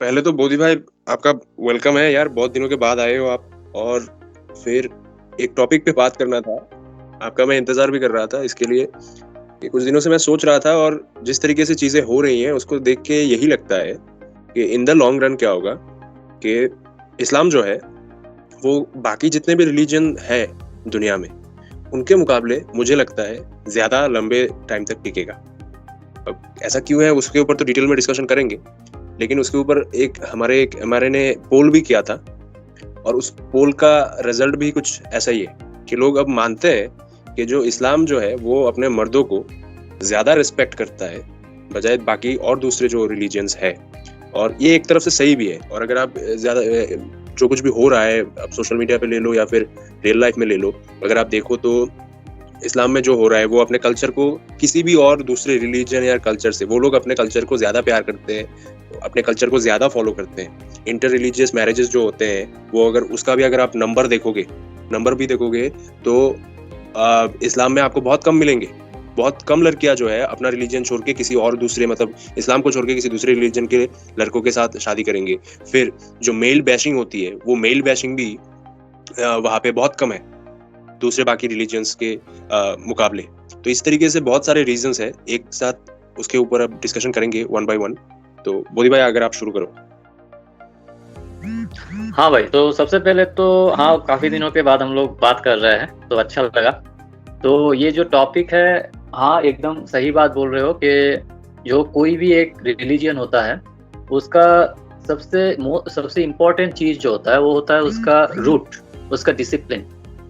पहले तो बोधी भाई आपका वेलकम है यार, बहुत दिनों के बाद आए हो आप। और फिर एक टॉपिक पे बात करना था, आपका मैं इंतज़ार भी कर रहा था इसके लिए कि कुछ दिनों से मैं सोच रहा था, और जिस तरीके से चीज़ें हो रही हैं उसको देख के यही लगता है कि इन द लॉन्ग रन क्या होगा कि इस्लाम जो है वो बाकी जितने भी रिलीजन है दुनिया में, उनके मुकाबले मुझे लगता है ज़्यादा लंबे टाइम तक टिकेगा। अब ऐसा क्यों है उसके ऊपर तो डिटेल में डिस्कशन करेंगे, लेकिन उसके ऊपर एक हमारे ने पोल भी किया था, और उस पोल का रिजल्ट भी कुछ ऐसा ही है कि लोग अब मानते हैं कि जो इस्लाम जो है वो अपने मर्दों को ज़्यादा रिस्पेक्ट करता है बजाय बाकी और दूसरे जो रिलीजन्स है। और ये एक तरफ से सही भी है। और अगर आप ज़्यादा जो कुछ भी हो रहा है, आप सोशल मीडिया पे ले लो या फिर रियल लाइफ में ले लो, अगर आप देखो तो इस्लाम में जो हो रहा है वो अपने कल्चर को किसी भी और दूसरे रिलीजन या कल्चर से, वो लोग अपने कल्चर को ज़्यादा प्यार करते हैं, अपने कल्चर को ज़्यादा फॉलो करते हैं। इंटर रिलीजियस मैरिजेस जो होते हैं वो अगर उसका भी अगर आप नंबर भी देखोगे तो इस्लाम में आपको बहुत कम मिलेंगे। बहुत कम लड़कियां जो है अपना रिलीजन छोड़ के किसी और दूसरे, मतलब इस्लाम को छोड़ के किसी दूसरे रिलीजन के लड़कों के साथ शादी करेंगे। फिर जो मेल बैशिंग होती है वो मेल बैशिंग भी वहाँ पे बहुत कम है दूसरे बाकी रिलीजन्स के मुकाबले। तो इस तरीके से बहुत सारे रीजंस है, एक साथ उसके ऊपर अब डिस्कशन करेंगे वन बाय वन। तो बोधी भाई अगर आप शुरू करो। हाँ भाई, तो सबसे पहले तो हाँ, काफी दिनों के बाद हम लोग बात कर रहे हैं तो अच्छा लगा। तो ये जो टॉपिक है, हाँ एकदम सही बात बोल रहे हो कि जो कोई भी एक रिलीजियन होता है उसका सबसे इम्पोर्टेंट चीज जो होता है वो होता है उसका रूट, उसका डिसिप्लिन।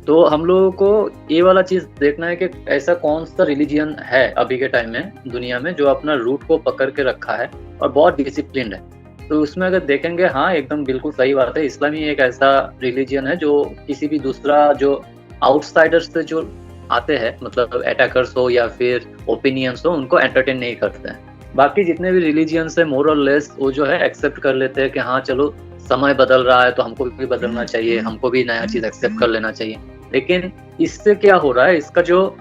तो हम लोगों को ये वाला चीज देखना है कि ऐसा कौन सा रिलीजियन है अभी के टाइम में दुनिया में जो अपना रूट को पकड़ के रखा है और बहुत डिसिप्लिन है। तो उसमें अगर देखेंगे, हाँ एकदम बिल्कुल सही बात है, इस्लाम ही एक ऐसा रिलीजियन है जो किसी भी दूसरा जो आउटसाइडर्स से जो आते हैं, मतलब अटैकर्स हो या फिर ओपिनियंस हो, उनको एंटरटेन नहीं करते हैं। बाकी जितने भी रिलीजियंस है मोर और लेस वो जो है एक्सेप्ट कर लेते हैं कि हाँ चलो समय बदल रहा है तो हमको भी बदलना चाहिए, हमको भी नया चीज एक्सेप्ट कर लेना चाहिए। लेकिन इससे क्या हो रहा है, इसका जो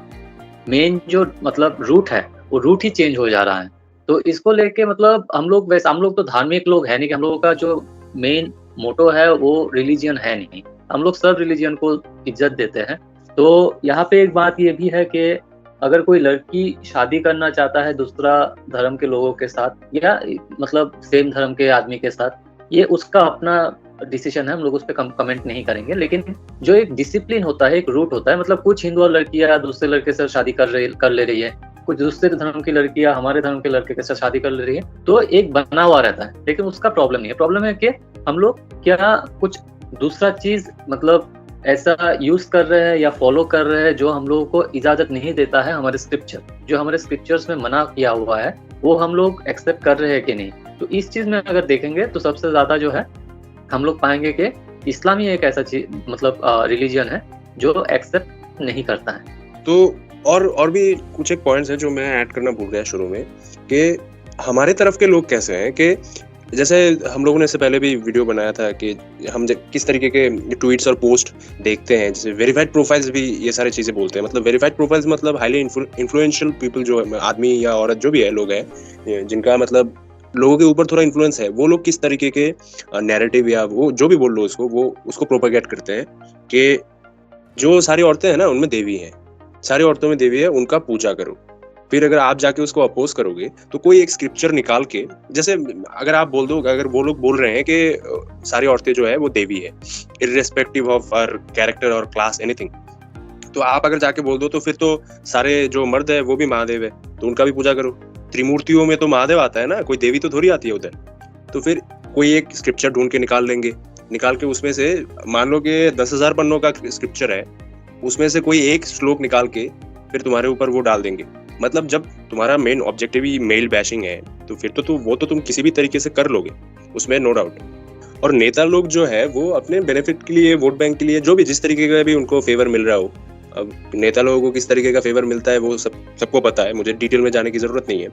मेन जो मतलब रूट है वो रूट ही चेंज हो जा रहा है। तो इसको लेके मतलब हम लोग तो धार्मिक लोग है नहीं कि हम लोगों का जो मेन मोटो है वो रिलीजियन है नहीं। हम लोग सब रिलीजियन को इज्जत देते हैं। तो यहाँ पे एक बात ये भी है कि अगर कोई लड़की शादी करना चाहता है दूसरा धर्म के लोगों के साथ या मतलब सेम धर्म के आदमी के साथ, ये उसका अपना डिसीजन है, हम लोग उस पर कमेंट नहीं करेंगे। लेकिन जो एक डिसिप्लिन होता है, एक रूट होता है, मतलब कुछ हिंदू लड़कियां दूसरे लड़के से शादी कर ले रही है, कुछ दूसरे धर्म की लड़कियां हमारे धर्म के लड़के के साथ शादी कर ले रही है, तो एक बना हुआ रहता है। लेकिन उसका प्रॉब्लम नहीं है, प्रॉब्लम है कि हम लोग क्या कुछ दूसरा चीज मतलब ऐसा यूज कर रहे हैं या फॉलो कर रहे हैं जो हम लोगों को इजाजत नहीं देता है हमारे स्क्रिप्चर, जो हमारे स्क्रिप्चर्स में मना किया हुआ है वो हम लोग एक्सेप्ट कर रहे हैं कि नहीं। तो इस चीज में अगर देखेंगे तो सबसे ज्यादा जो है हम लोग पाएंगे कि इस्लाम ही एक ऐसा चीज मतलब रिलीजियन है जो एक्सेप्ट नहीं करता है। तो और भी कुछ एक पॉइंट्स है जो मैं ऐड करना भूल गया शुरू में, कि हमारे तरफ के लोग कैसे हैं कि जैसे हम लोगों ने इससे पहले भी वीडियो बनाया था कि हम किस तरीके के ट्वीट्स और पोस्ट देखते हैं। जैसे वेरीफाइड प्रोफाइल्स भी ये सारी चीजें बोलते हैं, मतलब वेरीफाइड प्रोफाइल्स मतलब हाईली इन्फ्लुएंशियल पीपल, जो आदमी या औरत जो भी है, लोग हैं जिनका मतलब लोगों के ऊपर थोड़ा इन्फ्लुएंस है, वो लोग किस तरीके के नैरेटिव या वो जो भी बोल लो उसको, वो उसको प्रोपेगेट करते हैं कि जो सारी औरतें हैं ना उनमें देवी हैं, सारी औरतों में देवी है, उनका पूजा करो। फिर अगर आप जाके उसको अपोज करोगे तो कोई एक स्क्रिप्चर निकाल के, जैसे अगर आप बोल दो, अगर वो लोग बोल रहे हैं कि सारी औरतें जो है वो देवी है इर्रेस्पेक्टिव ऑफ हर कैरेक्टर और क्लास एनीथिंग, तो आप अगर जाके बोल दो तो फिर तो सारे जो मर्द है वो भी महादेव है, तो उनका भी पूजा करो। त्रिमूर्तियों में तो महादेव आता है ना, कोई देवी तो थोड़ी आती है उधर। तो फिर कोई एक स्क्रिप्चर ढूंढ के निकाल लेंगे, निकाल के उसमें से मान लो कि 10,000 पन्नों का स्क्रिप्चर है, उसमें से कोई एक श्लोक निकाल के फिर तुम्हारे ऊपर वो डाल देंगे। मतलब जब तुम्हारा मेन ऑब्जेक्टिव ही मेल बैशिंग है तो फिर तो वो तो तुम किसी भी तरीके से कर लोगे, उसमें नो डाउट। और नेता लोग जो है वो अपने बेनिफिट के लिए, वोट बैंक के लिए, जो भी जिस तरीके का भी उनको फेवर मिल रहा हो, अब नेता लोगों को किस तरीके का फेवर मिलता है वो सबको पता है, मुझे डिटेल में जाने की जरूरत नहीं है।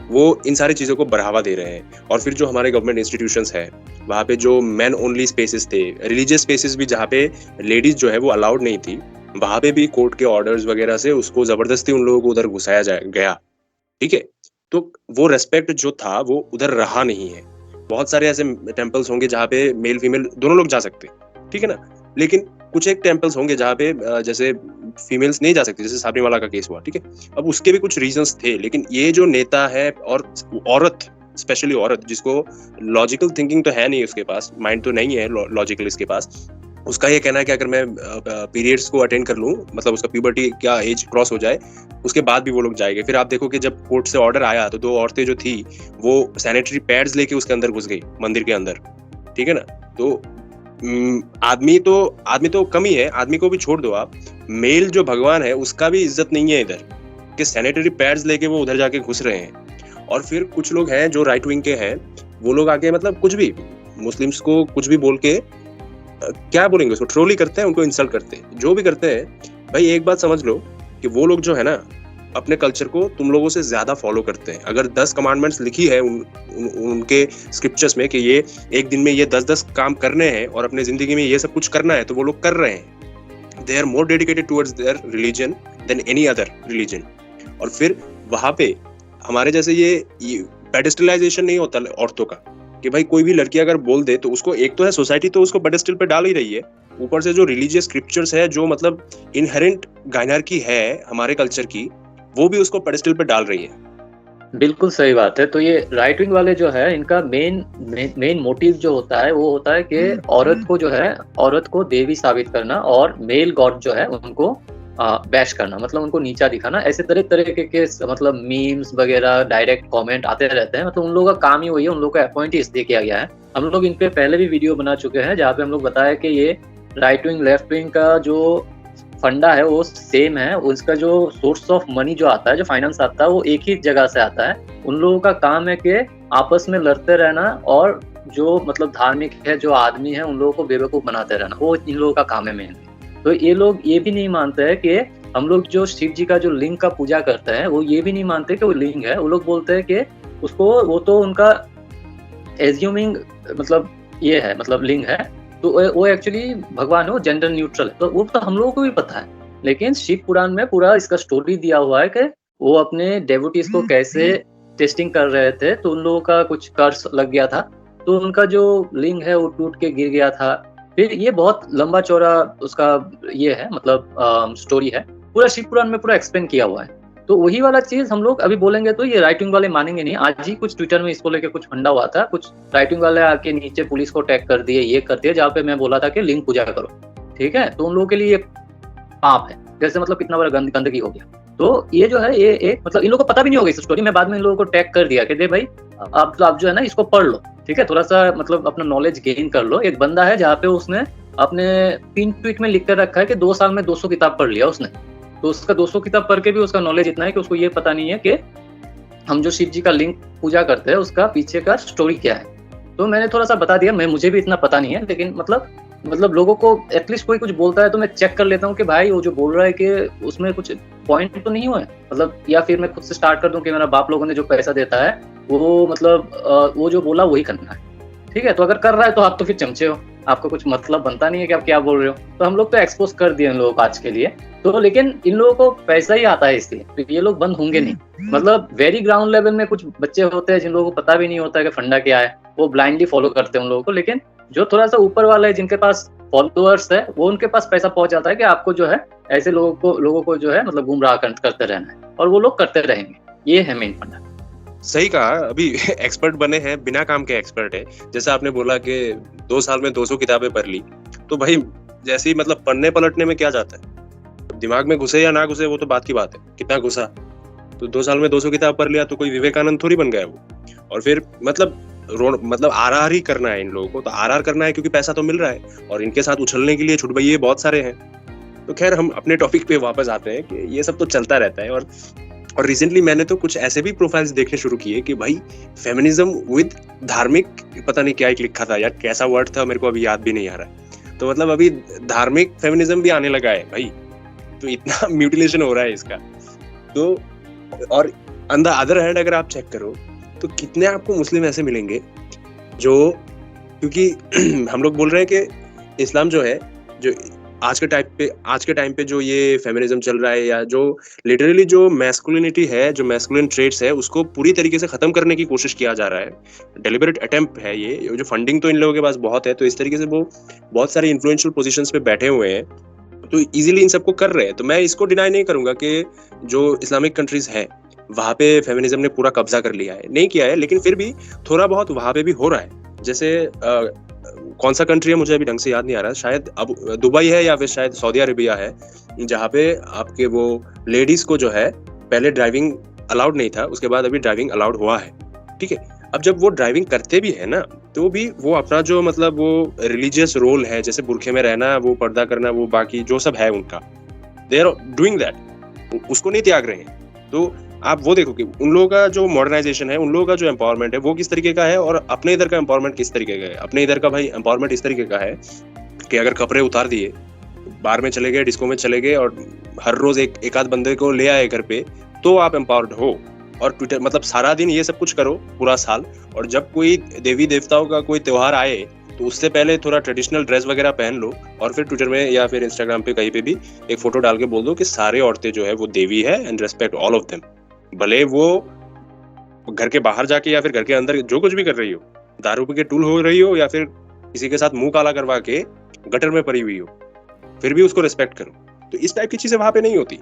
वो इन सारी चीज़ों को बढ़ावा दे रहे हैं। और फिर जो हमारे गवर्नमेंट इंस्टीट्यूशंस है, वहाँ पे जो मैन ओनली स्पेसेस थे, रिलीजियस स्पेसेस भी जहाँ पे लेडीज जो है वो अलाउड नहीं थी, वहाँ पे भी कोर्ट के ऑर्डर्स वगैरह से उसको जबरदस्ती उन लोगों को उधर घुसाया गया। ठीक है, तो वो रेस्पेक्ट जो था वो उधर रहा नहीं है। बहुत सारे ऐसे टेम्पल्स होंगे जहाँ पे मेल फीमेल दोनों लोग जा सकते हैं, ठीक है ना। लेकिन कुछ एक टेम्पल्स होंगे जहाँ पे जैसे फीमेल्स नहीं जा सकती, जैसे साबरीमाला का केस हुआ, ठीक है। अब उसके भी कुछ रीजंस थे, लेकिन ये जो नेता है और औरत, स्पेशली औरत जिसको लॉजिकल थिंकिंग तो है नहीं, उसके पास माइंड तो नहीं है लॉजिकल इसके पास, उसका ये कहना है कि अगर मैं पीरियड्स को अटेंड कर लूँ, मतलब उसका प्यूबर्टी क्या एज क्रॉस हो जाए, उसके बाद भी वो लोग जाएंगे। फिर आप देखो कि जब कोर्ट से ऑर्डर आया तो 2 औरतें जो थी वो सैनिटरी पैड्स लेके उसके अंदर घुस गई, मंदिर के अंदर, ठीक है ना। तो आदमी तो कम ही है, आदमी को भी छोड़ दो आप, मेल जो भगवान है उसका भी इज्जत नहीं है इधर, कि सैनिटरी पैड्स लेके वो उधर जाके घुस रहे हैं। और फिर कुछ लोग हैं जो राइट विंग के हैं, वो लोग आके मतलब कुछ भी मुस्लिम्स को कुछ भी बोल के क्या बोलेंगे, उसको ट्रोल ही करते हैं, उनको इंसल्ट करते हैं, जो भी करते हैं। भाई एक बात समझ लो कि वो लोग जो है ना अपने कल्चर को तुम लोगों से ज्यादा फॉलो करते हैं। अगर 10 कमांडमेंट्स लिखी है उनके स्क्रिप्चर्स में कि ये एक दिन में ये 10-10 काम करने हैं और अपने जिंदगी में ये सब कुछ करना है, तो वो लोग कर रहे हैं। They are more dedicated towards their religion than any other religion. और फिर वहां पे हमारे जैसे ये पेडेस्टलाइजेशन नहीं होता औरतों का, कि भाई कोई भी लड़की अगर बोल दे तो उसको, एक तो है सोसाइटी तो उसको पेडेस्टल पे डाल ही रही है, ऊपर से जो रिलीजियस स्क्रिप्चर्स है, जो मतलब इनहेरेंट गायनार्की है हमारे कल्चर की, वो भी उसको पेडेस्टल पे डाल रही है। बिल्कुल सही बात है। तो ये राइट विंग वाले जो है, इनका मेन मोटिव जो होता है वो होता है कि औरत को जो है, औरत को देवी साबित करना और मेल गॉड जो है उनको बैश करना, मतलब उनको नीचा दिखाना। ऐसे तरह तरह के मतलब मीम्स वगैरह डायरेक्ट कमेंट आते रहते हैं। मतलब उन लोगों का काम ही वही है, उन लोगों का अपॉइंट ही इसलिए किया गया है। हम लोग इन पे पहले भी वीडियो बना चुके हैं जहाँ पे हम लोग बताया कि ये राइट विंग लेफ्ट विंग का जो फंडा है वो सेम है, उसका जो सोर्स ऑफ मनी जो आता है, जो फाइनेंस आता है, वो एक ही जगह से आता है। उन लोगों का काम है कि आपस में लड़ते रहना और जो मतलब धार्मिक है जो आदमी है उन लोगों को बेवकूफ बनाते रहना, वो इन लोगों का काम है मेन। तो ये लोग ये भी नहीं मानते हैं कि हम लोग जो शिव जी का जो लिंग का पूजा करते हैं, वो ये भी नहीं मानते कि वो लिंग है। वो लोग बोलते हैं कि उसको, वो तो उनका एज्यूमिंग मतलब ये है, मतलब लिंग है, तो वो एक्चुअली भगवान है, वो जेंडर न्यूट्रल है। तो वो तो हम लोगों को भी पता है, लेकिन शिव पुराण में पूरा इसका स्टोरी दिया हुआ है कि वो अपने डेवोटीज को कैसे टेस्टिंग कर रहे थे। तो उन लोगों का कुछ कर्स लग गया था, तो उनका जो लिंग है वो टूट के गिर गया था। फिर ये बहुत लंबा चौड़ा उसका ये है, मतलब स्टोरी है, पूरा शिव पुराण में पूरा एक्सप्लेन किया हुआ है। तो वही वाला चीज हम लोग अभी बोलेंगे तो ये राइटिंग वाले मानेंगे नहीं। आज ही कुछ ट्विटर में इसको लेके कुछ फंडा हुआ था, कुछ राइटिंग वाले आके नीचे पुलिस को टैग कर दिए, ये कर दिए, जहाँ पे मैं बोला था कि लिंग पूजा करो, ठीक है। तो उन लोगों के लिए पाप है, जैसे मतलब कितना बड़ा गंदगी हो गया। तो ये जो है, ये एक मतलब इन लोगों को पता भी नहीं होगा इस स्टोरी में। बाद में इन लोगों को टैग कर दिया कि दे भाई आप जो है ना इसको पढ़ लो, ठीक है, थोड़ा सा मतलब अपना नॉलेज गेन कर लो। एक बंदा है जहाँ पे उसने अपने पिन ट्वीट में लिख कर रखा है कि 2 साल में 200 किताब पढ़ लिया उसने। तो उसका 200 किताब पढ़ के भी उसका नॉलेज इतना है कि उसको ये पता नहीं है कि हम जो शिव जी का लिंग पूजा करते हैं उसका पीछे का स्टोरी क्या है। तो मैंने थोड़ा सा बता दिया, मुझे भी इतना पता नहीं है, लेकिन मतलब लोगों को एटलीस्ट कोई कुछ बोलता है तो मैं चेक कर लेता हूँ कि भाई वो जो बोल रहा है कि उसमें कुछ पॉइंट तो नहीं हुआ है, मतलब। या फिर मैं खुद से स्टार्ट कर दूं कि मेरा बाप लोगों ने जो पैसा देता है वो मतलब वो जो बोला वही करना है, ठीक है। तो अगर कर रहा है तो आप तो फिर चमचे हो, आपको कुछ मतलब बनता नहीं है कि आप क्या बोल रहे हो। तो हम लोग तो एक्सपोज कर दिए इन लोगों को आज के लिए। तो लेकिन इन लोगों को पैसा ही आता है इसलिए, तो ये लोग बंद होंगे नहीं। मतलब वेरी ग्राउंड लेवल में कुछ बच्चे होते हैं जिन लोगों को पता भी नहीं होता है कि फंडा क्या है, वो ब्लाइंडली फॉलो करते हैं उन लोगों को। लेकिन जो थोड़ा सा ऊपर वाला है, जिनके पास फॉलोअर्स है, वो उनके पास पैसा पहुंच जाता है कि आपको जो है ऐसे लोगों को जो है मतलब गुमराह करते रहना है, और वो लोग करते रहेंगे। ये है मेन फंडा। सही कहा। अभी एक्सपर्ट बने हैं, बिना काम के एक्सपर्ट है। जैसे आपने बोला कि 2 साल में 200 किताबें पढ़ ली, तो भाई जैसे ही मतलब पढ़ने पलटने में क्या जाता है, दिमाग में घुसे या ना घुसे वो तो बात की बात है, कितना घुसा। तो 2 साल में 200 किताब पढ़ लिया तो कोई विवेकानंद थोड़ी बन गया वो। और फिर मतलब आरआर ही करना है इन लोगों को, तो आरआर करना है क्योंकि पैसा तो मिल रहा है, और इनके साथ उछलने के लिए छुटभइये बहुत सारे हैं। तो खैर हम अपने टॉपिक पे वापस आते हैं कि ये सब तो चलता रहता है। और रिसेंटली मैंने तो कुछ ऐसे भी प्रोफाइल्स देखने शुरू किए कि भाई फेमिनिज्म विद धार्मिक, पता नहीं क्या एक लिखा था यार, कैसा वर्ड था मेरे को अभी याद भी नहीं आ रहा। तो मतलब अभी धार्मिक फेमिनिज्म भी आने लगा है भाई, तो इतना म्यूटिलेशन हो रहा है इसका। तो और ऑन द अदर हैंड अगर आप चेक करो तो कितने आपको मुस्लिम ऐसे मिलेंगे जो, क्योंकि हम लोग बोल रहे हैं कि इस्लाम जो है, जो आज के टाइम पे जो ये फेमिनिज्म चल रहा है, या जो लिटरली जो मैस्कुलिनिटी है, जो मैस्कुलिन ट्रेट्स है, उसको पूरी तरीके से खत्म करने की कोशिश किया जा रहा है। डेलिबरेट अटेम्प्ट है ये, जो फंडिंग तो इन लोगों के पास बहुत है, तो इस तरीके से वो बहुत सारे इन्फ्लुएंशियल पोजीशंस पे बैठे हुए हैं, तो इजीली इन सबको कर रहे हैं। तो मैं इसको डिनाई नहीं करूंगा कि जो इस्लामिक कंट्रीज है वहां पे फेमिनिज्म ने पूरा कब्जा कर लिया है, नहीं किया है, लेकिन फिर भी थोड़ा बहुत वहां पे भी हो रहा है। जैसे कौन सा कंट्री है मुझे अभी ढंग से याद नहीं आ रहा, शायद अब दुबई है या फिर शायद सऊदी अरेबिया है, जहाँ पे आपके वो लेडीज को जो है पहले ड्राइविंग अलाउड नहीं था, उसके बाद अभी ड्राइविंग अलाउड हुआ है। ठीक है, अब जब वो ड्राइविंग करते भी है ना, तो भी वो अपना जो मतलब वो रिलीजियस रोल है, जैसे बुरखे में रहना, वो पर्दा करना, वो बाकी जो सब है उनका, दे आर डूइंग दैट, उसको नहीं त्याग रहे हैं। तो आप वो देखो कि उन लोगों का जो मॉडर्नाइजेशन है, उन लोगों का जो एम्पावरमेंट है, वो किस तरीके का है, और अपने इधर का एम्पावरमेंट किस तरीके का है। अपने इधर का भाई एम्पावरमेंट इस तरीके का है कि अगर कपड़े उतार दिए, बार में चले गए, डिस्को में चले गए, और हर रोज एक आध बंदे को ले आए घर पे, तो आप एम्पावर्ड हो। और ट्विटर मतलब सारा दिन ये सब कुछ करो पूरा साल, और जब कोई देवी देवताओं का कोई त्योहार आए, तो उससे पहले थोड़ा ट्रेडिशनल ड्रेस वगैरह पहन लो, और फिर ट्विटर में या फिर इंस्टाग्राम पे कहीं पे भी एक फोटो डाल के बोल दो कि सारे औरतें जो है वो देवी है, and respect all of them. भले वो घर के बाहर जाके या फिर घर के अंदर जो कुछ भी कर रही हो, दारू पी के टूल हो रही हो, या फिर किसी के साथ मुंह काला करवा के गटर में पड़ी हुई हो, फिर भी उसको रिस्पेक्ट करो। तो इस टाइप की चीजें वहां पे नहीं होती।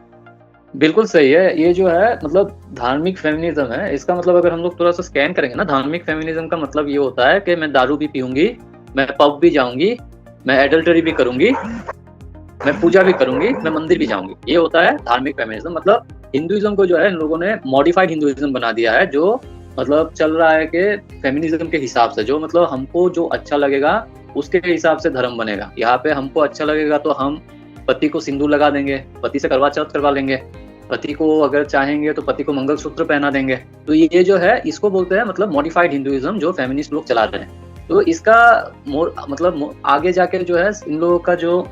बिल्कुल सही है। ये जो है मतलब धार्मिक फेमिनिज्म है, इसका मतलब अगर हम लोग थोड़ा सा स्कैन करेंगे ना, धार्मिक फेमिनिज्म का मतलब ये होता है कि मैं दारू भी पीऊंगी, मैं पब भी जाऊंगी, मैं एडल्टरी भी करूंगी, मैं पूजा भी करूंगी, मैं मंदिर भी जाऊंगी। ये होता है धार्मिक फेमिनिज्म। मतलब हिंदुइज्म को जो है इन लोगों ने मॉडिफाइड हिंदुइज्म बना दिया है, जो मतलब चल रहा है कि फेमिनिज्म के हिसाब से, जो मतलब हमको जो अच्छा लगेगा उसके हिसाब से धर्म बनेगा। यहाँ पे हमको अच्छा लगेगा तो हम पति को सिंदूर लगा देंगे, पति से करवा चौथ करवा लेंगे, पति को अगर चाहेंगे तो पति को मंगलसूत्र पहना देंगे। तो ये जो है इसको बोलते हैं मतलब मॉडिफाइड हिंदुइज्म, जो फेमिनिस्ट लोग चला रहे हैं। तो इसका मतलब आगे जाके जो है इन लोगों का जो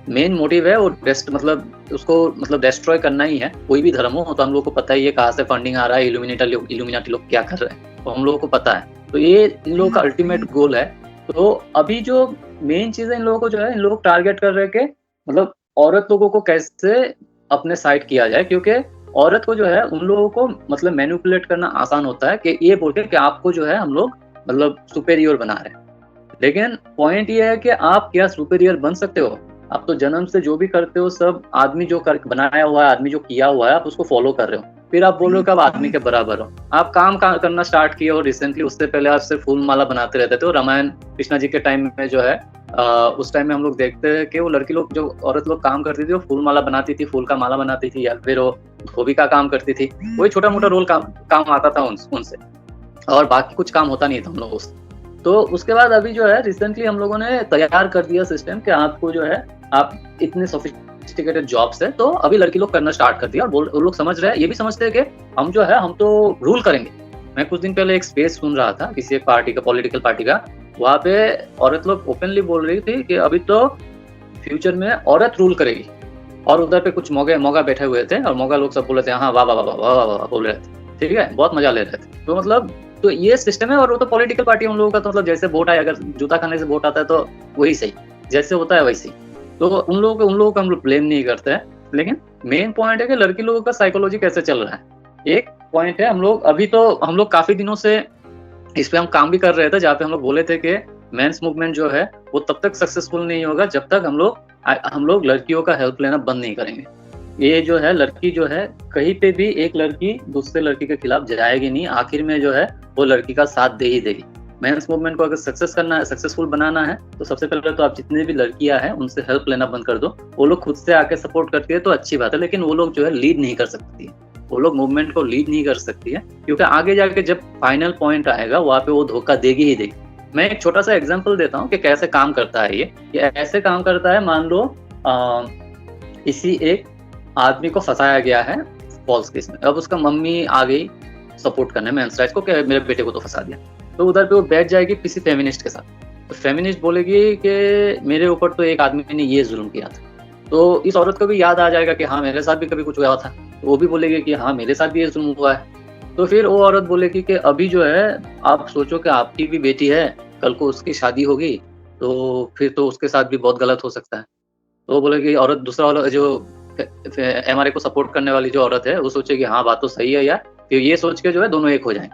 मेन मोटिव है वो मतलब उसको मतलब डिस्ट्रॉय करना ही है। कोई भी धर्म हो तो हम लोग को पता ही है कहाँ से फंडिंग आ रहा है, इल्यूमिनाटी लोग क्या कर रहे हैं, तो हम लोगों को पता है। तो ये इन लोगों का अल्टीमेट गोल है। तो अभी जो मेन चीज है, इन लोगों को जो है, इन लोगों को टारगेट कर रहे हैं कि मतलब औरत लोगों को कैसे अपने साइड किया जाए, क्योंकि औरत को जो है उन लोगों को मतलब मैनिपुलेट करना आसान होता है कि ये बोल के कि आपको जो है हम लोग मतलब सुपेरियर बना रहे हैं। लेकिन पॉइंट ये है कि आप क्या सुपेरियर बन सकते हो? आप तो जन्म से जो भी करते हो सब आदमी जो कर बनाया हुआ है, आदमी जो किया हुआ है, आप उसको फॉलो कर रहे हो, फिर आप बोल रहे हो कि आप आदमी के बराबर हो। आप काम करना स्टार्ट किए हो रिसेंटली, उससे पहले आप सिर्फ फूल माला बनाते रहते थे। और रामायण कृष्णा जी के टाइम में जो है उस टाइम में हम लोग देखते हैं कि वो लड़की लोग, जो औरत लोग काम करती थी, वो फूल माला बनाती थी, फूल का माला बनाती थी, या फिर वो धोबी का काम करती थी। वही छोटा मोटा रोल काम आता था उनसे, और बाकी कुछ काम होता नहीं था हम लोगों से। तो उसके बाद अभी जो है रिसेंटली हम लोगों ने तैयार कर दिया सिस्टम कि आपको जो है आप इतने सोफिस्टिकेटेड जॉब्स है, तो अभी लड़की लोग करना स्टार्ट कर दिया। और वो लोग समझ रहे हैं, ये भी समझते हैं कि हम जो है हम तो रूल करेंगे। मैं कुछ दिन पहले एक स्पेस सुन रहा था किसी एक पार्टी का, पॉलिटिकल पार्टी का, वहाँ पे औरत लोग ओपनली बोल रही थी कि अभी तो फ्यूचर में औरत रूल करेगी। और उधर पे कुछ मोगा बैठे हुए थे, और मोगा लोग सब बोल रहे थे हाँ वाह वाह वाह वाह वाह वाह बोल रहे थे, ठीक है, बहुत मजा ले रहे थे। तो मतलब तो ये सिस्टम है। और वो तो पॉलिटिकल पार्टी उन लोगों का, तो मतलब जैसे वोट आए, अगर जूता खाने से वोट आता है तो वही सही, जैसे होता है वैसे। तो उन लोगों को हम लोग ब्लेम नहीं करते हैं, लेकिन मेन पॉइंट है कि लड़की लोगों का साइकोलॉजी कैसे चल रहा है। एक पॉइंट है, हम लोग काफी दिनों से इस पे हम काम भी कर रहे थे, जहाँ पे हम लोग बोले थे कि मेंस मूवमेंट जो है वो तब तक सक्सेसफुल नहीं होगा जब तक हम लोग लड़कियों का हेल्प लेना बंद नहीं करेंगे। ये जो है लड़की जो है कहीं पे भी एक लड़की दूसरे लड़की के खिलाफ जाएगी नहीं, आखिर में जो है वो लड़की का साथ दे ही देगी। मेंस मूवमेंट को अगर सक्सेसफुल बनाना है, तो सबसे पहले तो आप जितने भी लड़कियां हैं उनसे हेल्प लेना बंद कर दो। वो लोग खुद से आके सपोर्ट करती है तो अच्छी बात है, लेकिन वो लोग जो है लीड नहीं कर सकती है, वो लोग मूवमेंट को लीड नहीं कर सकती है, क्योंकि आगे जाके जब फाइनल पॉइंट आएगा वहाँ पे वो धोखा देगी ही देगी। मैं एक छोटा सा एग्जांपल देता हूँ कि कैसे काम करता है ये ऐसे काम करता है। मान लो इसी एक आदमी को फंसाया गया है फॉल्स केस में, अब उसका मम्मी आ गई सपोर्ट करने मेंस राइट्स को कि मेरे बेटे को तो फंसा दिया, तो उधर पे वो बैठ जाएगी किसी फेमिनिस्ट के साथ। तो फेमिनिस्ट बोलेगी कि मेरे ऊपर तो एक आदमी ने ये जुल्म किया था, तो इस औरत को भी याद आ जाएगा कि हाँ मेरे साथ भी कभी कुछ हुआ था, तो वो भी बोलेगी कि हाँ मेरे साथ भी ये जुल्म हुआ है। तो फिर वो औरत बोलेगी कि अभी जो है आप सोचो कि आपकी भी बेटी है, कल को उसकी शादी होगी, तो फिर तो उसके साथ भी बहुत गलत हो सकता है। तो वो बोले कि औरत दूसरा वाला जो एमआरए को सपोर्ट करने वाली जो औरत है वो सोचे कि हाँ बात तो सही है यार, तो ये सोच के जो है दोनों एक हो जाएं।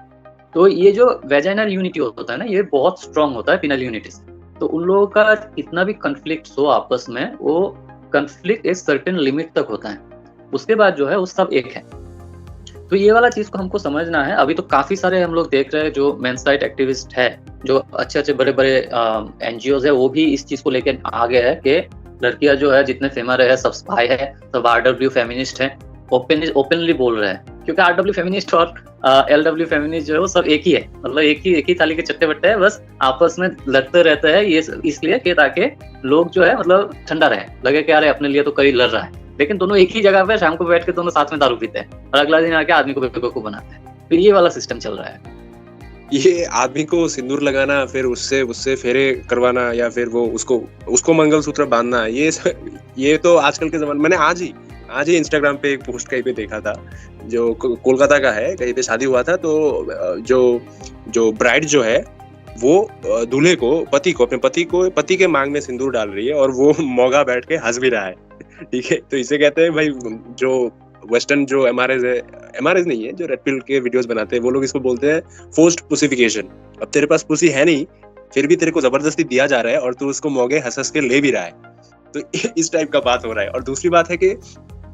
तो ये जो वेजाइनल यूनिटी होता है ना, ये बहुत स्ट्रांग होता है पिनल यूनिटी से। तो उन लोगों का कितना भी कन्फ्लिक्ट हो आपस में, वो कन्फ्लिक्ट एक सर्टेन लिमिट तक होता है, उसके बाद जो है वो सब एक है। तो ये वाला चीज को हमको समझना है। अभी तो काफी सारे हम लोग देख रहे हैं जो मेंस राइट एक्टिविस्ट है, जो अच्छे अच्छे बड़े बड़े एनजीओज है, वो भी इस चीज को लेकर आगे है कि लड़कियां जो है जितने फेमर है सब स्पाई है, सब आरडब्ल्यू फेमिनिस्ट है, ओपनली बोल रहे हैं। क्योंकि आरडब्ल्यू फेमिनिस्ट और एलडब्ल्यू फेमिनिस्ट जो है वो सब एक ही है, मतलब एक ही थाली के चट्टे बट्टे है, बस आपस में लड़ते रहते हैं। ये इसलिए कि ताकि लोग जो है मतलब ठंडा रहे, लगे कि अरे अपने लिए तो कई लड़ रहा है, लेकिन दोनों एक ही जगह पे शाम को बैठ के दोनों साथ में दारू पीते हैं और अगला दिन आके आदमी को बेवकूफ बनाते हैं। तो ये वाला सिस्टम चल रहा है। ये आदमी को सिंदूर लगाना, फिर उससे फेरे करवाना, या फिर वो उसको मंगलसूत्र बांधना, ये तो आजकल के जमाने। मैंने आज ही इंस्टाग्राम पे एक पोस्ट कहीं पे देखा था, जो कोलकाता का है, कहीं पे शादी हुआ था, तो जो ब्राइड जो है वो दूल्हे को, पति के मांग में सिंदूर डाल रही है, और वो मौगा बैठ के हंस भी रहा है। ठीक है, तो इसे कहते हैं भाई, जो वेस्टर्न जो एमआरएस नहीं है, जो रेड पिल के वीडियोस बनाते हैं, वो लोग इसको बोलते हैं फोर्स्ड पुसिफिकेशन। अब तेरे पास पुसी है नहीं, फिर भी तेरे को जबरदस्ती दिया जा रहा है, और तू उसको मौगे हंस के ले भी रहा है। तो इस टाइप का बात हो रहा है। और दूसरी बात है कि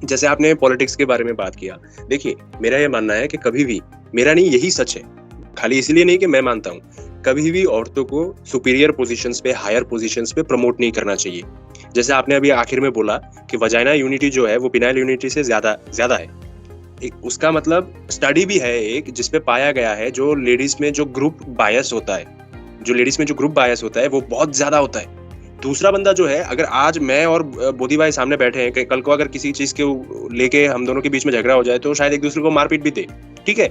जैसे आपने पॉलिटिक्स के बारे में बात किया, देखिए मेरा ये मानना है कि कभी भी, मेरा नहीं, यही सच है, खाली इसलिए नहीं कि मैं मानता हूँ, कभी भी औरतों को सुपीरियर पोजीशंस पे, हायर पोजीशंस पे प्रमोट नहीं करना चाहिए। जैसे आपने अभी आखिर में बोला कि वजाइना यूनिटी जो है वो पिनाइल यूनिटी से ज्यादा है। उसका मतलब स्टडी भी है एक, जिसपे पाया गया है जो लेडीज में जो ग्रुप बायस होता है वो बहुत ज्यादा होता है। दूसरा बंदा जो है, अगर आज मैं और बोधी भाई सामने बैठे हैं, कल को अगर किसी चीज के लेके हम दोनों के बीच में झगड़ा हो जाए, तो शायद एक दूसरे को मारपीट भी दे, ठीक है,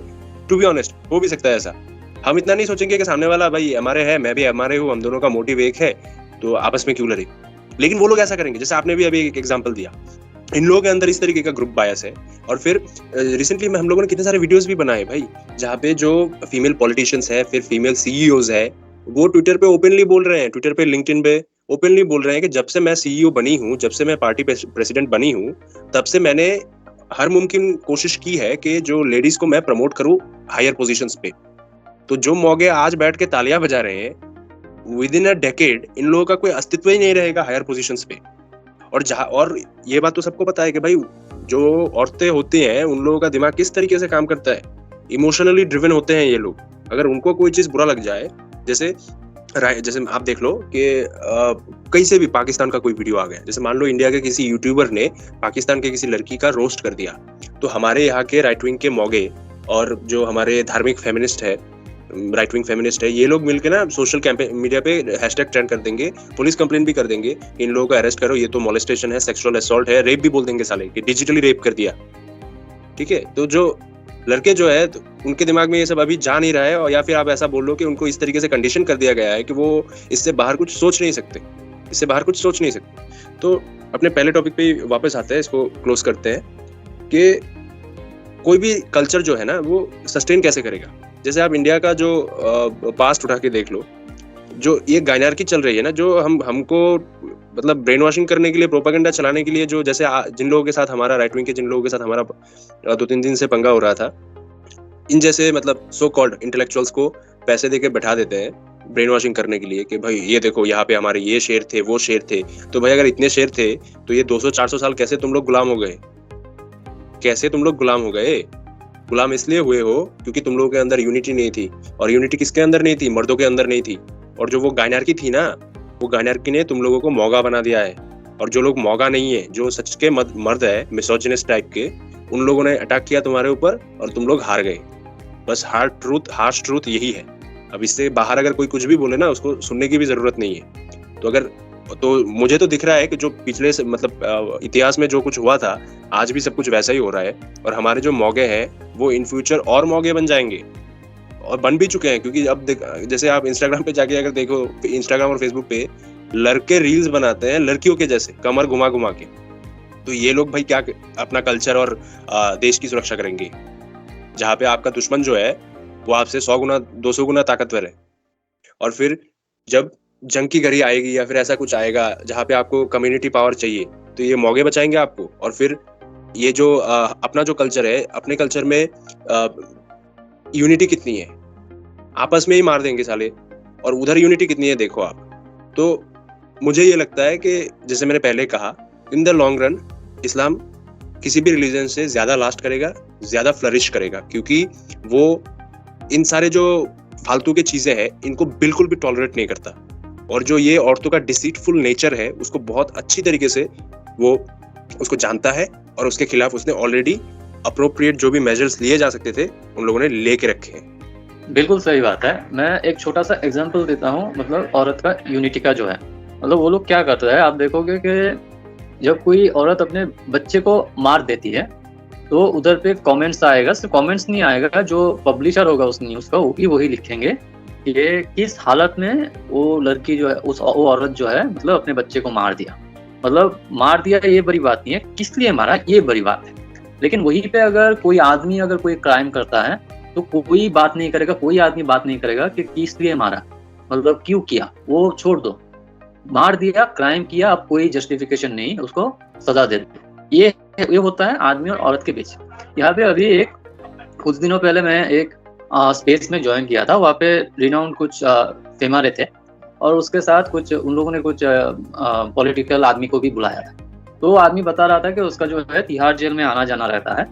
टू बी ऑनेस्ट, हो भी सकता है ऐसा। हम इतना नहीं सोचेंगे कि सामने वाला भाई हमारे है, मैं भी हमारे हूँ, हम दोनों का मोटिव एक है, तो आपस में क्यों लड़े। लेकिन वो लोग ऐसा करेंगे, जैसे आपने भी अभी एक एग्जांपल दिया, इन लोगों के अंदर इस तरीके का ग्रुप बायस है। और फिर रिसेंटली में हम लोगों ने कितने सारे वीडियोस भी बनाए भाई, जहाँ पे जो फीमेल पॉलिटिशियंस है, फिर फीमेल सीईओज है, वो ट्विटर पे ओपनली बोल रहे हैं, ट्विटर पे, लिंक्डइन पे ओपनली बोल रहे हैं कि जब से मैं सीईओ बनी हूँ, जब से मैं पार्टी प्रेसिडेंट बनी हूँ, तब से मैंने हर मुमकिन कोशिश की है कि जो लेडीज को मैं प्रमोट करूँ हायर पोजीशंस पे। तो जो मौगे आज बैठ के तालियां बजा रहे हैं, विद इन अ डेकेड इन लोगों का कोई अस्तित्व ही नहीं रहेगा हायर पोजीशंस पे। और ये बात तो सबको पता है कि भाई जो औरतें होती हैं, उन लोगों का दिमाग किस तरीके से काम करता है, इमोशनली ड्रिवन होते हैं ये लोग। अगर उनको कोई चीज बुरा लग जाए, जैसे आप देख लो कि कहीं से भी पाकिस्तान का कोई वीडियो आ गया, जैसे मान लो इंडिया के किसी यूट्यूबर ने पाकिस्तान के किसी लड़की का रोस्ट कर दिया, तो हमारे यहाँ के राइट विंग के मौगे और जो हमारे धार्मिक फेमिनिस्ट है, राइट विंग फेमिनिस्ट है, ये लोग मिलकर ना सोशल कैंपेन मीडिया पे हैशटैग ट्रेंड कर देंगे, पुलिस कंप्लेन भी कर देंगे, इन लोगों को अरेस्ट करो, ये तो मोलेस्टेशन है, सेक्सुअल असॉल्ट है, रेप भी बोल देंगे साले कि डिजिटली रेप कर दिया। ठीक है, तो जो लड़के जो है, तो उनके दिमाग में ये सब अभी जा नहीं रहा है, और या फिर आप ऐसा बोल लो कि उनको इस तरीके से कंडीशन कर दिया गया है कि वो इससे बाहर कुछ सोच नहीं सकते। तो अपने पहले टॉपिक पे वापस आते हैं, इसको क्लोज करते हैं कि कोई भी कल्चर जो है ना, वो सस्टेन कैसे करेगा। जैसे आप इंडिया का जो पास्ट उठा के देख लो, जो ये गायनार्की चल रही है ना, जो हमको मतलब ब्रेन वॉशिंग करने के लिए, प्रोपेगेंडा चलाने के लिए, जो जैसे जिन लोगों के साथ हमारा राइट विंग के जिन लोगों के साथ हमारा 2-3 दिन से पंगा हो रहा था, इन जैसे मतलब सो कॉल्ड इंटेलेक्चुअल्स को पैसे देके बैठा देते हैं ब्रेन वॉशिंग करने के लिए कि भाई ये देखो, यहाँ पे हमारे ये शेर थे, वो शेर थे। तो भाई अगर इतने शेर थे, तो ये 200-400 साल कैसे तुम लोग गुलाम हो गए? गुलाम इसलिए हुए हो क्योंकि तुम लोगों के अंदर यूनिटी नहीं थी। और यूनिटी किसके अंदर नहीं थी? मर्दों के अंदर नहीं थी। और जो वो गायनार्की थी ना, वो गायनार्की ने तुम लोगों को मौगा बना दिया है। और जो लोग मौगा नहीं है, जो सच के मर्द है, मिसोजिनिस्ट टाइप के, उन लोगों ने अटैक किया तुम्हारे ऊपर और तुम लोग हार गए। बस हार्श ट्रूथ यही है। अब इससे बाहर अगर कोई कुछ भी बोले ना, उसको सुनने की भी जरूरत नहीं है। तो मुझे तो दिख रहा है कि जो पिछले मतलब इतिहास में जो कुछ हुआ था, आज भी सब कुछ वैसा ही हो रहा है। और हमारे जो मौगे हैं, वो इन फ्यूचर और मौगे बन जाएंगे, और बन भी चुके हैं। क्योंकि अब जैसे आप इंस्टाग्राम पे जाके अगर देखो, इंस्टाग्राम और फेसबुक पे लड़के रील्स बनाते हैं लड़कियों के जैसे, कमर घुमा घुमा के। तो ये लोग भाई क्या अपना कल्चर और देश की सुरक्षा करेंगे, जहाँ पे आपका दुश्मन जो है वो आपसे 100 गुना 200 गुना ताकतवर है। और फिर जब जंग की घड़ी आएगी या फिर ऐसा कुछ आएगा जहाँ पे आपको कम्युनिटी पावर चाहिए, तो ये मौके बचाएँगे आपको। और फिर ये जो अपना जो कल्चर है, अपने कल्चर में यूनिटी कितनी है? आपस में ही मार देंगे साले, और उधर यूनिटी कितनी है देखो आप। तो मुझे ये लगता है कि जैसे मैंने पहले कहा, इन द लॉन्ग रन इस्लाम किसी भी रिलीजन से ज़्यादा लास्ट करेगा, ज़्यादा फ्लरिश करेगा, क्योंकि वो इन सारे जो फालतू की चीज़ें हैं, इनको बिल्कुल भी टॉलरेट नहीं करता। और जो ये औरतों का डिसीटफुल नेचर है, उसको बहुत अच्छी तरीके से वो उसको जानता है, और उसके खिलाफ उसने ऑलरेडी अप्रोप्रिएट जो भी मेजर्स लिए जा सकते थे, उन लोगों ने लेके रखे हैं। बिल्कुल सही बात है। मैं एक छोटा-सा एग्ज़ाम्पल देता हूँ, मतलब औरत का यूनिटी का जो है। मतलब वो लोग क्या करते हैं, आप देखोगे कि जब कोई औरत अपने बच्चे को मार देती है, तो उधर पे कमेंट्स आएगा, सिर्फ़ कमेंट्स नहीं आएगा, जो पब्लिशर होगा उस न्यूज़ का, वो भी वही लिखेंगे कि ये किस हालत में वो लड़की जो है, वो औरत जो है, मतलब अपने बच्चे को मार दिया। मतलब मार दिया ये बड़ी बात नहीं है, किस लिए मारा ये बड़ी बात है। लेकिन वहीं पे अगर कोई आदमी अगर कोई क्राइम करता है, तो कोई बात नहीं करेगा, कोई आदमी बात नहीं करेगा कि किस लिए मारा, मतलब क्यों किया, वो छोड़ दो। मार दिया, क्राइम किया, अब कोई जस्टिफिकेशन नहीं, उसको सजा दे दो। ये होता है आदमी और औरत के बीच। यहाँ पे अभी एक कुछ दिनों पहले मैं एक स्पेस में ज्वाइन किया था, वहाँ पे रिनाउंड कुछ फेमारे थे, और उसके साथ कुछ उन लोगों ने कुछ पॉलिटिकल आदमी को भी बुलाया था। तो वो आदमी बता रहा था कि उसका जो है तिहाड़ जेल में आना जाना रहता है,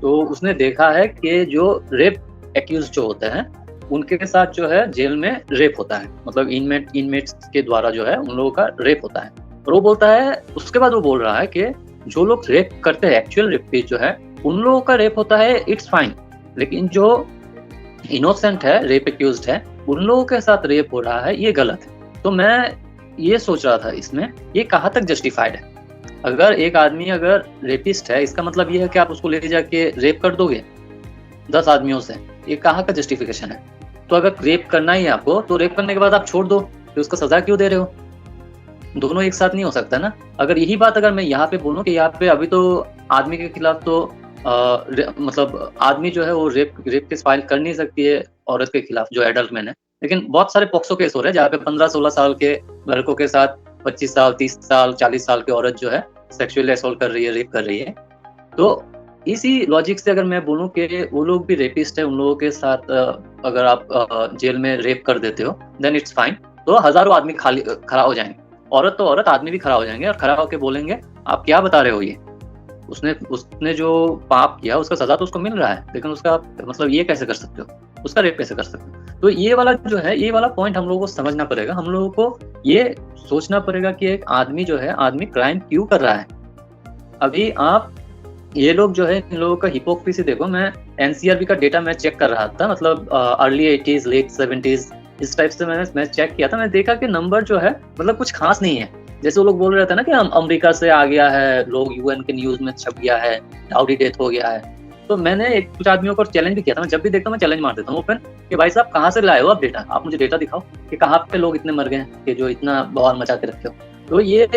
तो उसने देखा है कि जो रेप एक्यूज्ड जो होते हैं, उनके साथ जो है जेल में रेप होता है, मतलब इनमेट्स के द्वारा जो है उन लोगों का रेप होता है। और वो बोलता है, उसके बाद वो बोल रहा है कि जो लोग रेप करते हैं, एक्चुअल रेपिस्ट जो है, उन लोगों का रेप होता है, इट्स फाइन, लेकिन जो इनोसेंट है, रेप एक्यूज्ड है, उन लोगों के साथ रेप हो रहा है, ये गलत है। तो मैं ये सोच रहा था इसमें, ये कहाँ तक जस्टिफाइड है? अगर एक आदमी अगर रेपिस्ट है, इसका मतलब ये है कि आप उसको ले जाके रेप कर दोगे 10 आदमियों से, ये कहाँ का जस्टिफिकेशन है? तो अगर रेप करना ही है आपको, तो रेप करने के बाद आप छोड़ दो, फिर उसका सजा क्यों दे रहे हो? दोनों एक साथ नहीं हो सकता ना। अगर यही बात अगर मैं यहाँ पे बोलूँ कि यहाँ पे अभी तो आदमी के खिलाफ तो मतलब आदमी जो है वो रेप केस फाइल कर नहीं सकती है औरत के खिलाफ जो एडल्ट मैन है, लेकिन बहुत सारे पॉक्सो केस हो रहे हैं जहाँ पे 15-16 साल के लड़कों के साथ 25 साल, 30 साल, 40 साल की औरत जो है सेक्सुअली असॉल्ट कर रही है, रेप कर रही है। तो इसी लॉजिक से अगर मैं बोलूँ कि वो लोग भी रेपिस्ट है, उन लोगों के साथ अगर आप जेल में रेप कर देते हो, देन इट्स फाइन। तो हजारों आदमी खड़ा हो जाएंगे, औरत तो औरत, आदमी भी खड़ा हो जाएंगे और खड़ा होकर बोलेंगे आप क्या बता रहे हो, ये उसने जो पाप किया उसका सजा तो उसको मिल रहा है, लेकिन उसका मतलब ये कैसे कर सकते हो, उसका रेप कैसे कर सकते हो? तो ये वाला जो है, ये वाला पॉइंट हम लोगों को समझना पड़ेगा, हम लोगों को ये सोचना पड़ेगा कि एक आदमी जो है, आदमी क्राइम क्यों कर रहा है। अभी आप ये लोग जो है, इन लोगों का हिपोक्रेसी देखो। मैं एनसीआरबी का डेटा मैं चेक कर रहा था, मतलब अर्ली 80s लेट 70s इस टाइप से मैं चेक किया था। मैं देखा कि नंबर जो है मतलब कुछ खास नहीं है। जैसे वो लोग बोल रहे थे ना कि हम अमेरिका से आ गया है, लोग यूएन के न्यूज में छप गया है, डाउडी डेथ हो गया है। तो मैंने कुछ आदमियों को चैलेंज भी किया था। मैं जब भी देखता हूँ मैं चैलेंज मार देता हूँ ओपन कि भाई साहब कहाँ से लाए हो आप डेटा, आप मुझे डेटा दिखाओ कि कहाँ पे लोग इतने मर गए हैं कि जो इतना बवाल मचा के रखे हो। तो ये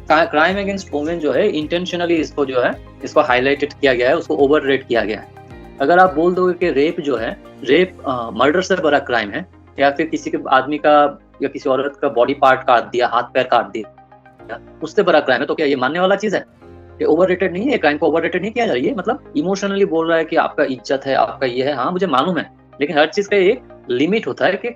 क्राइम अगेंस्ट वुमेन जो है इंटेंशनली इसको जो है इसको हाईलाइटेड किया गया है, उसको ओवर रेट किया गया है। अगर आप बोल दोगे कि रेप जो है, रेप मर्डर से बड़ा क्राइम है, या फिर किसी के आदमी का या किसी औरत का बॉडी पार्ट काट दिया, हाथ पैर काट दिया, उससे बड़ा क्राइम है, तो क्या ये मानने वाला चीज है? ये ओवर रेटेड नहीं है, क्राइम को ओवर रेटेड नहीं किया जा रहा है। ये मतलब इमोशनली बोल रहा है कि आपका इज्जत है, आपका ये है। हाँ मुझे मालूम है, लेकिन हर चीज का एक लिमिट होता है कि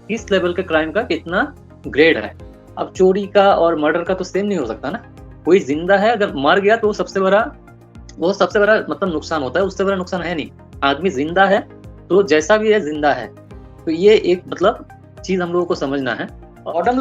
किस लेवल के क्राइम का कितना ग्रेड है। अब चोरी का और मर्डर का तो सेम नहीं हो सकता ना। कोई जिंदा है, अगर मर गया तो वो सबसे बड़ा मतलब नुकसान होता है, उससे बड़ा नुकसान है नहीं। आदमी जिंदा है तो जैसा भी है जिंदा है। तो ये एक मतलब चीज हम लोगों को समझना है। बॉटम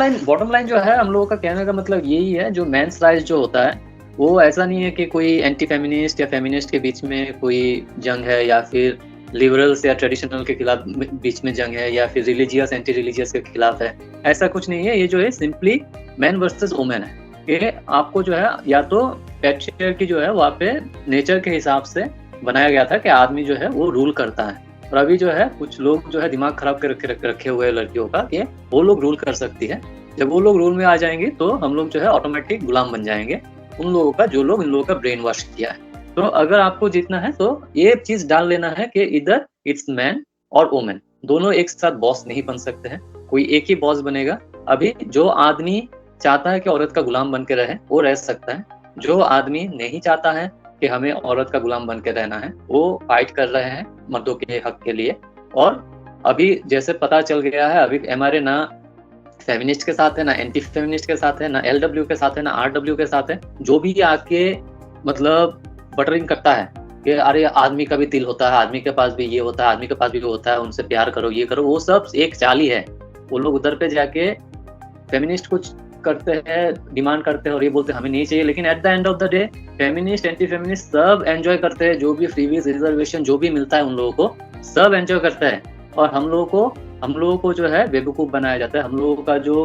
लाइन जो है, हम लोगों का कहने का मतलब यही है, जो मेंस राइट्स जो होता है वो ऐसा नहीं है कि कोई एंटी फेमिनिस्ट या फेमिनिस्ट के बीच में कोई जंग है, या फिर लिबरल्स या ट्रेडिशनल के खिलाफ बीच में जंग है, या फिर रिलीजियस एंटी रिलीजियस के खिलाफ है। ऐसा कुछ नहीं है। ये जो है सिंपली मैन वर्सेस वुमेन है कि आपको जो है या तो पैट्रियार्की जो है वहाँ पे नेचर के हिसाब से बनाया गया था कि आदमी जो है वो रूल करता है। और अभी जो है कुछ लोग जो है दिमाग खराब कर रखे हुए लड़कियों का कि वो लोग रूल कर सकती है। जब वो लोग रूल में आ जाएंगे तो हम लोग जो है ऑटोमेटिक गुलाम बन जाएंगे उन लोगों का, जो लोग इन लोगों का ब्रेन वॉश किया है। तो अगर आपको जीतना है तो ये चीज डाल लेना है कि इधर इट्स मैन और वुमेन, दोनों एक साथ बॉस नहीं बन सकते हैं। कोई एक ही बॉस बनेगा। अभी जो आदमी चाहता है कि औरत का गुलाम बन के रहे, वो रह सकता है। जो आदमी नहीं चाहता है कि हमें औरत का गुलाम बन के रहना है, वो फाइट कर रहे हैं मर्दों के हक के लिए। और अभी जैसे पता चल गया है, अभी एमआरए ना फेमिनिस्ट के साथ है, ना एंटी फेमिनिस्ट के साथ है, ना एलडब्ल्यू के साथ है, ना आरडब्ल्यू के साथ है। जो भी आके मतलब बटरिंग करता है कि अरे आदमी का भी दिल होता है, आदमी के पास भी ये होता है, आदमी के पास भी वो होता है, उनसे प्यार करो, ये करो, वो सब एक चाल ही है। वो लोग उधर पे जाके फेमिनिस्ट कुछ करते हैं, डिमांड करते हैं और ये बोलते हैं हमें नहीं चाहिए, लेकिन at the end of the day feminist anti feminist सब एंजॉय करते हैं। जो भी फ्रीवीज रिजर्वेशन जो भी मिलता है उन लोगों को सब एंजॉय करते हैं। और हम लोगों को जो है बेवकूफ बनाया जाता है। हम लोगों का जो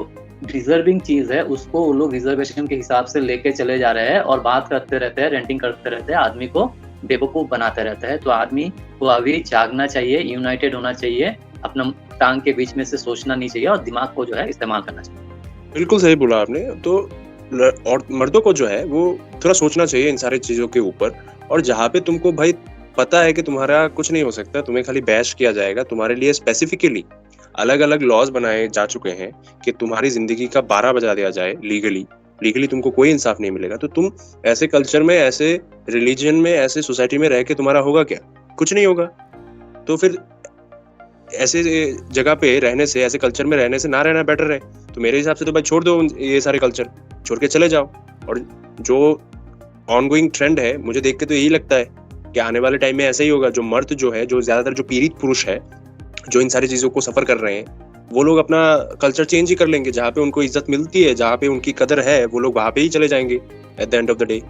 डिजर्विंग चीज है उसको वो लोग रिजर्वेशन के हिसाब से लेके चले जा रहे हैं और बात करते रहते हैं, रेंटिंग करते रहते हैं, आदमी को बेवकूफ बनाते रहते हैं। तो आदमी को अभी जागना चाहिए, यूनाइटेड होना चाहिए, अपना टांग के बीच में से सोचना नहीं चाहिए और दिमाग को जो है इस्तेमाल करना चाहिए। बिल्कुल सही बोला आपने। तो और मर्दों को जो है वो थोड़ा सोचना चाहिए इन सारी चीजों के ऊपर। और जहाँ पे तुमको भाई पता है कि तुम्हारा कुछ नहीं हो सकता, तुम्हें खाली बैश किया जाएगा, तुम्हारे लिए स्पेसिफिकली अलग अलग लॉज बनाए जा चुके हैं कि तुम्हारी जिंदगी का 12 बजा दिया जाए लीगली तुमको कोई इंसाफ नहीं मिलेगा। तो तुम ऐसे कल्चर में, ऐसे रिलीजन में, ऐसे सोसाइटी में रह के तुम्हारा होगा क्या? कुछ नहीं होगा। तो फिर ऐसे जगह पे रहने से, ऐसे कल्चर में रहने से ना रहना बेटर है। तो मेरे हिसाब से तो भाई छोड़ दो ये सारे कल्चर, छोड़ के चले जाओ। और जो ऑनगोइंग ट्रेंड है, मुझे देख के तो यही लगता है कि आने वाले टाइम में ऐसा ही होगा। जो मर्द जो है, जो ज्यादातर जो पीड़ित पुरुष है, जो इन सारी चीजों को सफर कर रहे हैं, वो लोग अपना कल्चर चेंज ही कर लेंगे। जहाँ पे उनको इज्जत मिलती है, जहाँ पे उनकी कदर है, वो लोग वहां पे ही चले जाएंगे at the end of the day.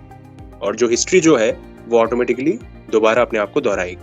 और जो हिस्ट्री जो है वो ऑटोमेटिकली दोबारा अपने आप को दोहराएगी।